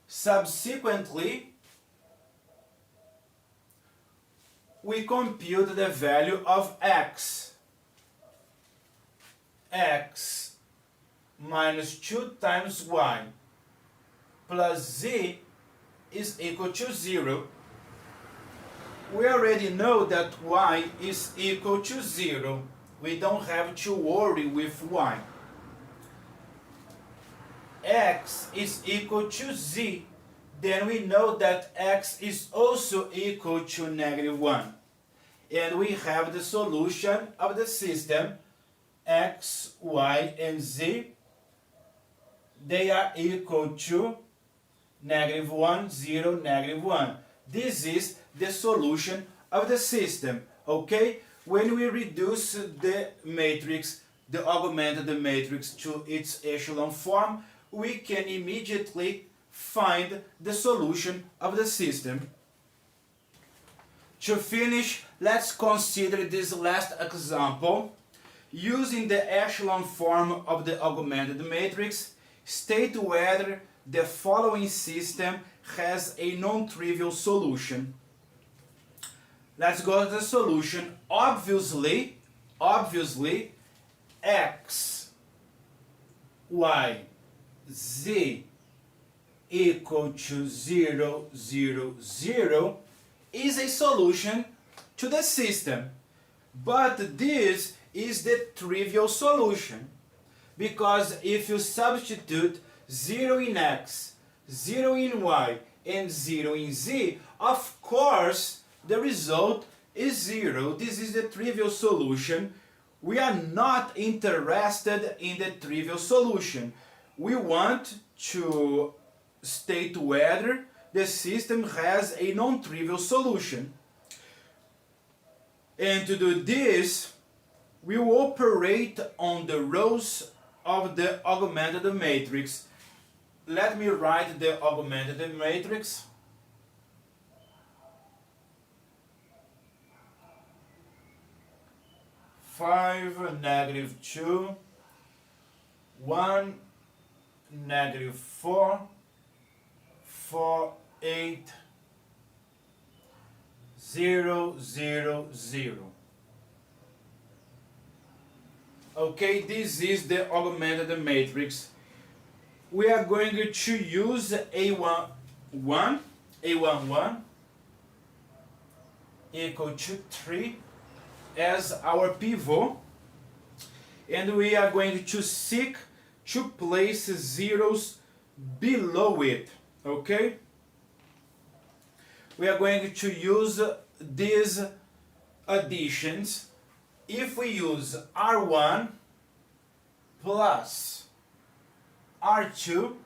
Subsequently, we compute the value of x. X minus 2 times y plus z is equal to 0. We already know that y is equal to 0. We don't have to worry with y. X is equal to z. Then we know that x is also equal to -1. And we have the solution of the system. X, y, and z, they are equal to -1, 0, -1. This is the solution of the system, okay? When we reduce the matrix, the augmented matrix, to its echelon form, we can immediately find the solution of the system. To finish, let's consider this last example. Using the echelon form of the augmented matrix, state whether the following system has a non-trivial solution. Let's go to the solution. Obviously, x, y, z equal to 0, 0, 0 is a solution to the system. But this is the trivial solution, because if you substitute 0 in x, 0 in y, and 0 in z, of course the result is 0. This is the trivial solution. We are not interested in the trivial solution. We want to state whether the system has a non-trivial solution. And to do this, we will operate on the rows of the augmented matrix. Let me write the augmented matrix. Five, -2, 1, -4, 4, 8, 0, 0, 0. Okay, this is the augmented matrix. We are going to use A11 equal to 3 as our pivot, and we are going to seek to place zeros below it, okay? We are going to use these additions. If we use R1 plus R2,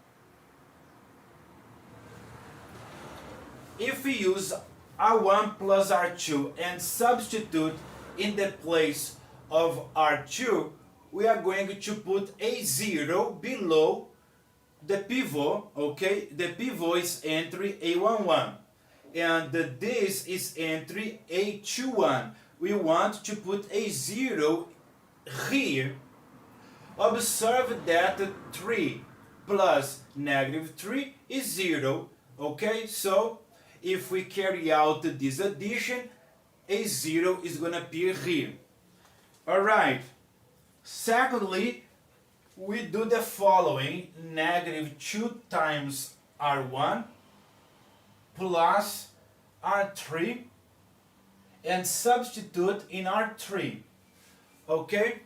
if we use R1 plus R2 and substitute in the place of R2, we are going to put a 0 below the pivot, okay? The pivot is entry A11, and this is entry A21. We want to put a 0 here. Observe that 3 plus negative 3 is 0. Okay, so if we carry out this addition, a 0 is going to appear here. Alright, secondly, we do the following: negative 2 times R1 plus R3, and substitute in R3. Okay?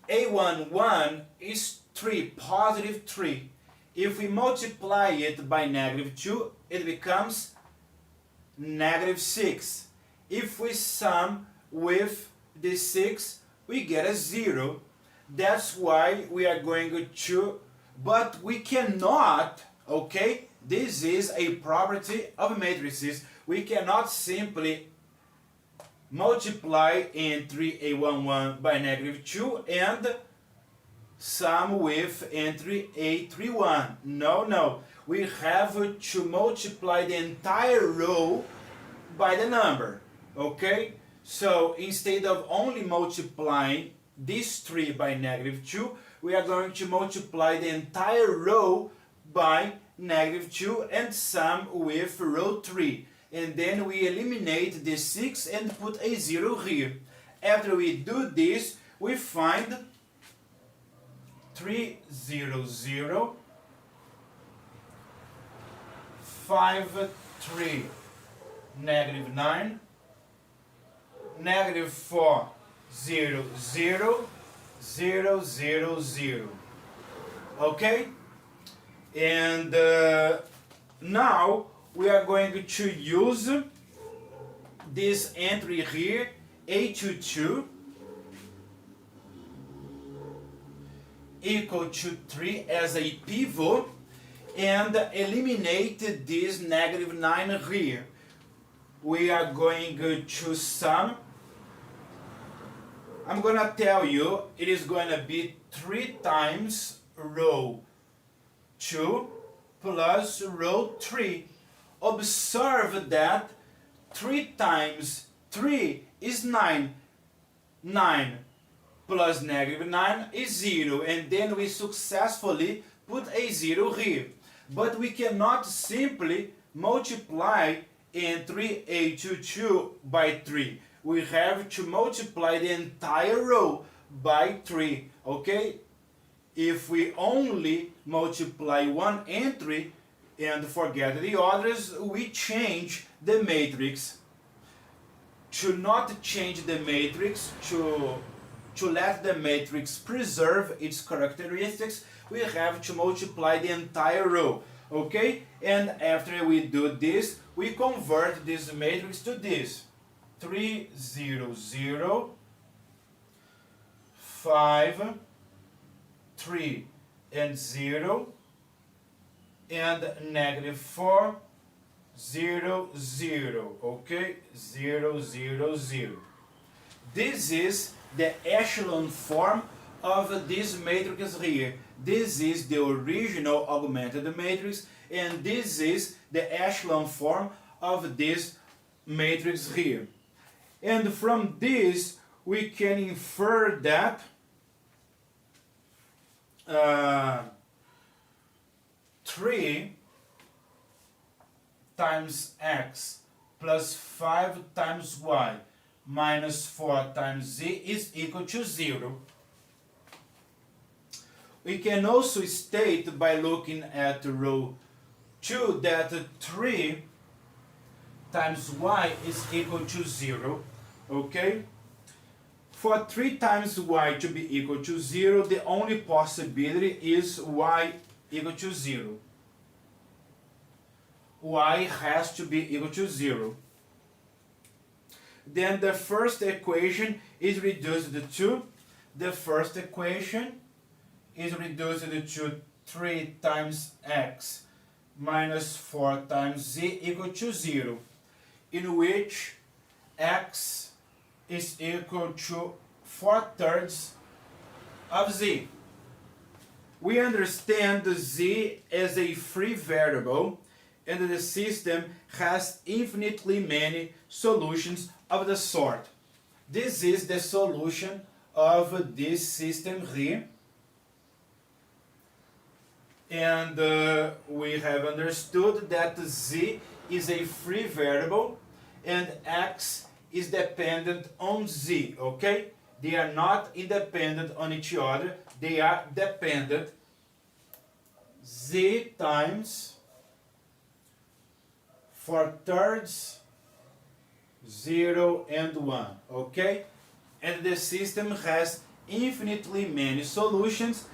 A11 is 3, positive 3. If we multiply it by negative 2, it becomes negative 6. If we sum with the 6, we get a 0. That's why we are going to, but we cannot, okay? This is a property of matrices. We cannot simply multiply entry A11 by negative 2 and sum with entry A31. No. We have to multiply the entire row by the number. Okay? So instead of only multiplying this 3 by negative 2, we are going to multiply the entire row by negative 2 and sum with row 3. And then we eliminate the 6 and put a 0 here. After we do this, we find 3, 0, 0, 5, 3, negative 9, negative 4, 0, 0, 0, 0, 0. Okay? And now we are going to use this entry here, A22, equal to 3 as a pivot, and eliminate this negative 9 here. We are going to sum. I'm going to tell you it is going to be 3 times row 2 plus row 3. Observe that 3 times 3 is 9. 9 plus negative 9 is 0. And then we successfully put a 0 here. But we cannot simply multiply entry A22 by 3. We have to multiply the entire row by 3. Okay? If we only multiply one entry and forget the others, we change the matrix. To not change the matrix, to let the matrix preserve its characteristics, we have to multiply the entire row. Okay? And after we do this, we convert this matrix to this. 3, 0, 0, 5, 3, and 0, and negative 4, 0, 0. Okay? 0, 0, 0. This is the echelon form of this matrix here. This is the original augmented matrix, and this is the echelon form of this matrix here. And from this, we can infer that 3 times x plus 5 times y minus 4 times z is equal to 0. We can also state by looking at row 2 that 3 times y is equal to 0. Okay? For 3 times y to be equal to 0, the only possibility is y equal to 0. Y has to be equal to 0. Then the first equation is reduced to, is reduced to 3 times x minus 4 times z equal to 0, in which x is equal to 4/3 of z. We understand z as a free variable, and the system has infinitely many solutions of the sort. This is the solution of this system here. And we have understood that z is a free variable and x is dependent on z, okay? They are not independent on each other, they are dependent. Z times 4 thirds, 0 and 1, okay? And the system has infinitely many solutions,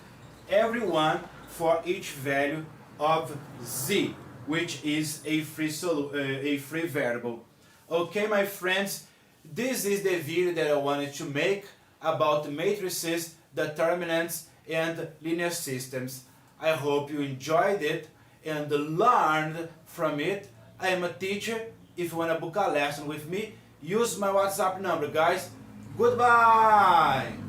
every one for each value of z, which is a free variable. Okay, my friends, this is the video that I wanted to make about matrices, determinants, and linear systems. I hope you enjoyed it and learned from it. I am a teacher. If you want to book a lesson with me, use my WhatsApp number, guys. Goodbye!